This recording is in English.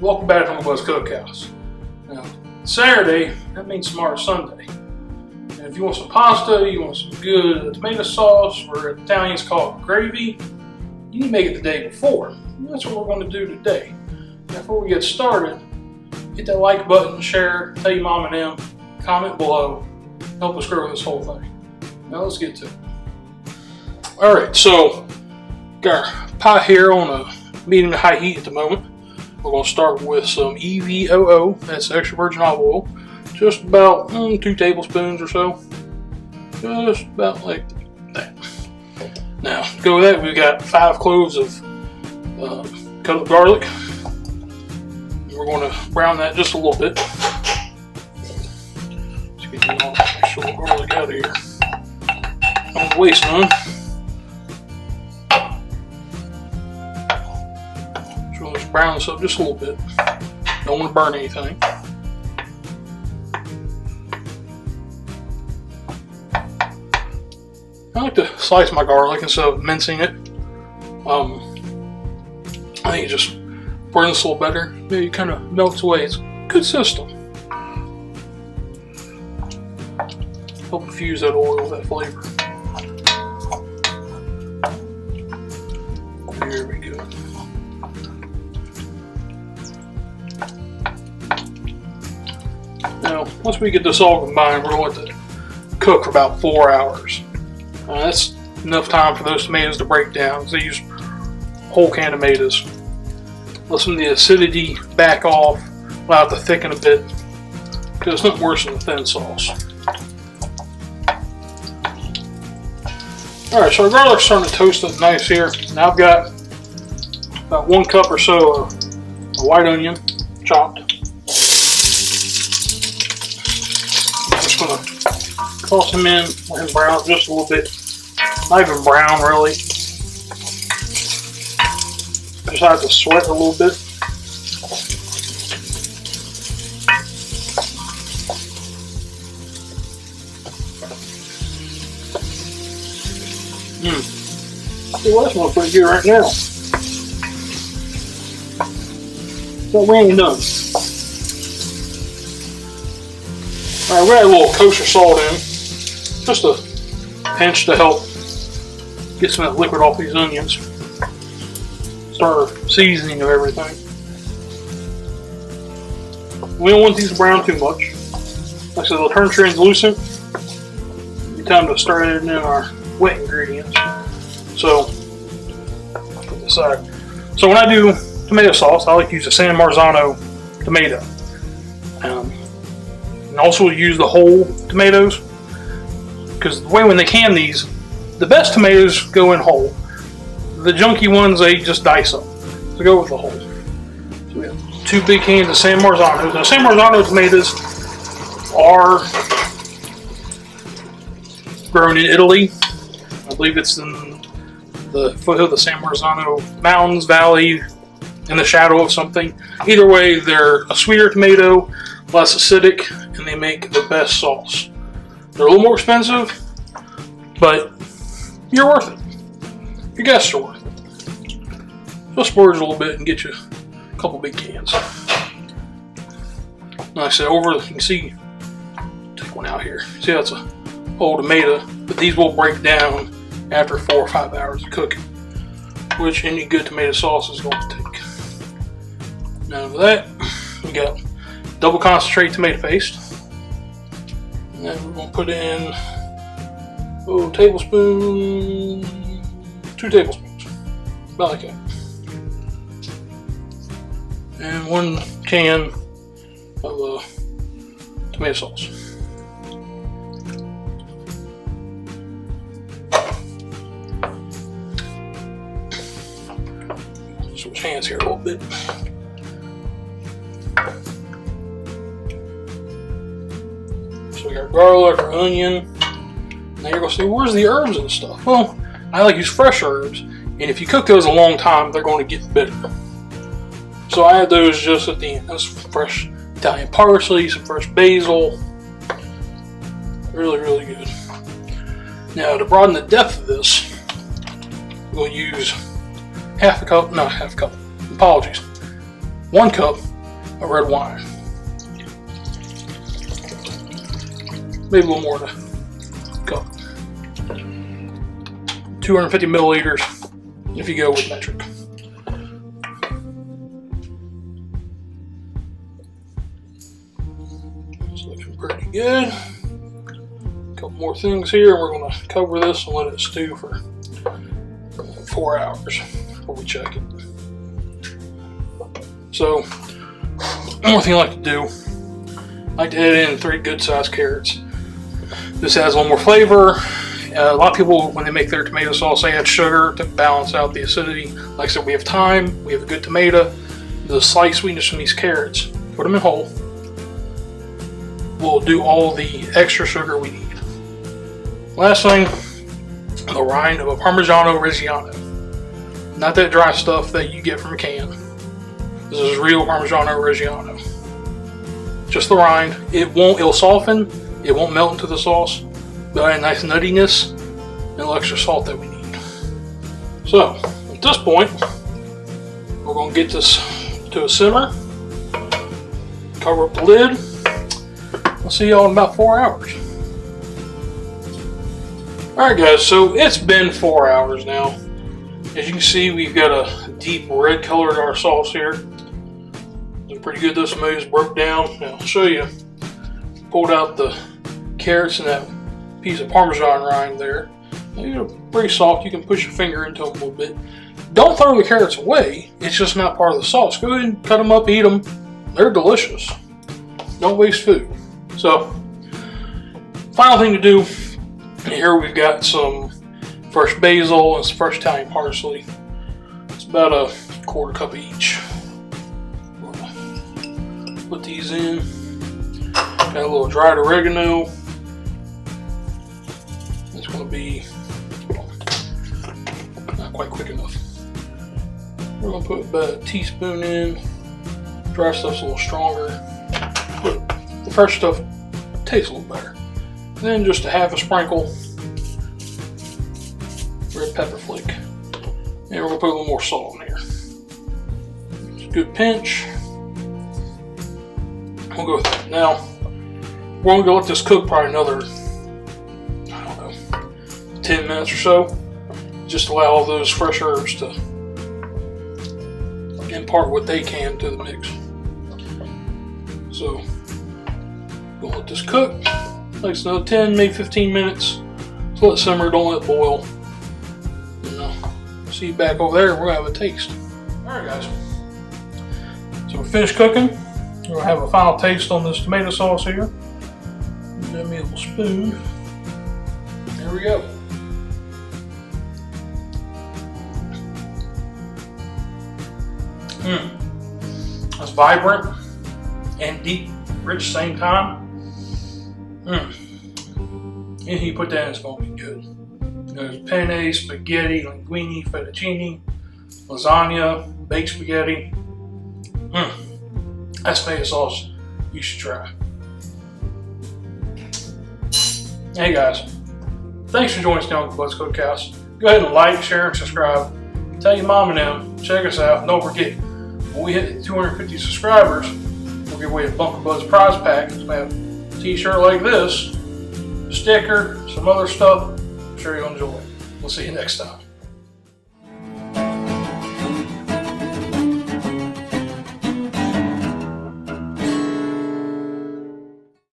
Welcome back to Buzz Cookhouse. Now, Saturday, that means tomorrow's Sunday. And if you want some pasta, you want some good tomato sauce, or Italians call it gravy, you need to make it the day before. And that's what we're going to do today. Now, before we get started, hit that like button, share, tell your mom and them, comment below, help us grow this whole thing. Now let's get to it. Alright, so got our pot here on a medium to high heat at the moment. We're going to start with some EVOO, that's extra virgin olive oil, just about 2 tablespoons or so, just about like that. Now, to go with that, we've got 5 cloves of cut up garlic. We're going to brown that just a little bit. Let's get all the extra garlic out of here. Don't waste none. So let's brown this up just a little bit. Don't want to burn anything. I like to slice my garlic instead of mincing it. I think it just burns a little better. Maybe it kind of melts away. It's a good system. Help infuse that oil with that flavor. There we go. Now, once we get this all combined, we're going to let it cook for about 4 hours. That's enough time for those tomatoes to break down, because they use whole can tomatoes. Let some of the acidity back off, allow it to thicken a bit, because it's not worse than the thin sauce. Alright, so our garlic's starting to toast up nice here. Now I've got about 1 cup or so of white onion chopped. I'm just going to toss them in, let him brown just a little bit. Not even brown really. Just have to sweat a little bit. Well, that's one pretty good right now. So we ain't done. Alright, we add a little kosher salt in. Just a pinch to help get some of that liquid off these onions. Start our seasoning of everything. We don't want these to brown too much. Like I said, they'll turn translucent. It's time to start adding in our wet ingredients. So, put this aside. So when I do tomato sauce, I like to use a San Marzano tomato. And also use the whole tomatoes, because the way when they can these, the best tomatoes go in whole. The junky ones, they just dice up. So go with the whole. So we have 2 big cans of San Marzano. Now, San Marzano tomatoes are grown in Italy. I believe it's in the foothill of the San Marzano Mountains, Valley, in the shadow of something. Either way, they're a sweeter tomato, less acidic, and they make the best sauce. They're a little more expensive, but you're worth it. Your guests are worth it. Just splurge a little bit and get you a couple big cans. Like I said, you can see, take one out here. See, that's a whole tomato, but these will break down after 4 or 5 hours of cooking, which any good tomato sauce is going to take. Now with that, we got double concentrate tomato paste. And then we're going to put in a tablespoon, 2 tablespoons, about like that. And 1 can of tomato sauce. Switch hands here a little bit. So we got garlic, our onion. Now you're going to say, where's the herbs and stuff? Well, I like to use fresh herbs, and if you cook those a long time, they're going to get bitter. So I add those just at the end. That's fresh Italian parsley, some fresh basil. Really, really good. Now to broaden the depth of this, we'll use 1 cup, of red wine. Maybe a little more than a cup. 250 milliliters if you go with metric. It's looking pretty good. A couple more things here. We're going to cover this and let it stew for 4 hours before we check it. So, one more thing I like to do, I like to add in 3 good sized carrots. This adds a little more flavor. A lot of people, when they make their tomato sauce, they add sugar to balance out the acidity. Like I said, we have thyme, we have a good tomato, the slight sweetness from these carrots. Put them in whole. We'll do all the extra sugar we need. Last thing, the rind of a Parmigiano Reggiano. Not that dry stuff that you get from a can. This is real Parmigiano Reggiano. Just the rind. It'll soften, it won't melt into the sauce. But a nice nuttiness and a little extra salt that we need. So, at this point, we're going to get this to a simmer. Cover up the lid. We'll see y'all in about 4 hours. Alright guys, so it's been 4 hours now. As you can see, we've got a deep red color to our sauce here. It's pretty good. This mousse broke down. Now, I'll show you. Pulled out the carrots and that piece of Parmesan rind there. They're pretty soft. You can push your finger into them a little bit. Don't throw the carrots away. It's just not part of the sauce. Go ahead and cut them up, eat them. They're delicious. Don't waste food. So, final thing to do. Here we've got some fresh basil and some fresh Italian parsley. It's about a 1/4 cup each. Put these in. Got a little dried oregano. It's going to be not quite quick enough. We're going to put about a teaspoon in. Dry stuff's a little stronger, but the fresh stuff tastes a little better. And then just a half a sprinkle red pepper flake. And we're going to put a little more salt in here. It's a good pinch. We'll go with that. Now, we're going to go let this cook probably another, 10 minutes or so. Just allow all those fresh herbs to impart what they can to the mix. So, we'll let this cook. Takes another 10, maybe 15 minutes. So let it simmer, don't let it boil. And, see you back over there, we're going to have a taste. Alright guys. So we're finished cooking. We're going to have a final taste on this tomato sauce here. Give me a little spoon. There we go. It's vibrant and deep, rich same time. And you put that in, it's going to be good. There's penne, spaghetti, linguine, fettuccine, lasagna, baked spaghetti. That's tomato sauce you should try. Hey guys, thanks for joining us on Uncle Bud's Cookhouse. Go ahead and like, share, and subscribe. Tell your mom and them, check us out. And don't forget, when we hit 250 subscribers, we'll give away a Uncle Bud's prize pack. It's going to have a t-shirt like this, a sticker, some other stuff. I'm sure you'll enjoy it. We'll see you next time.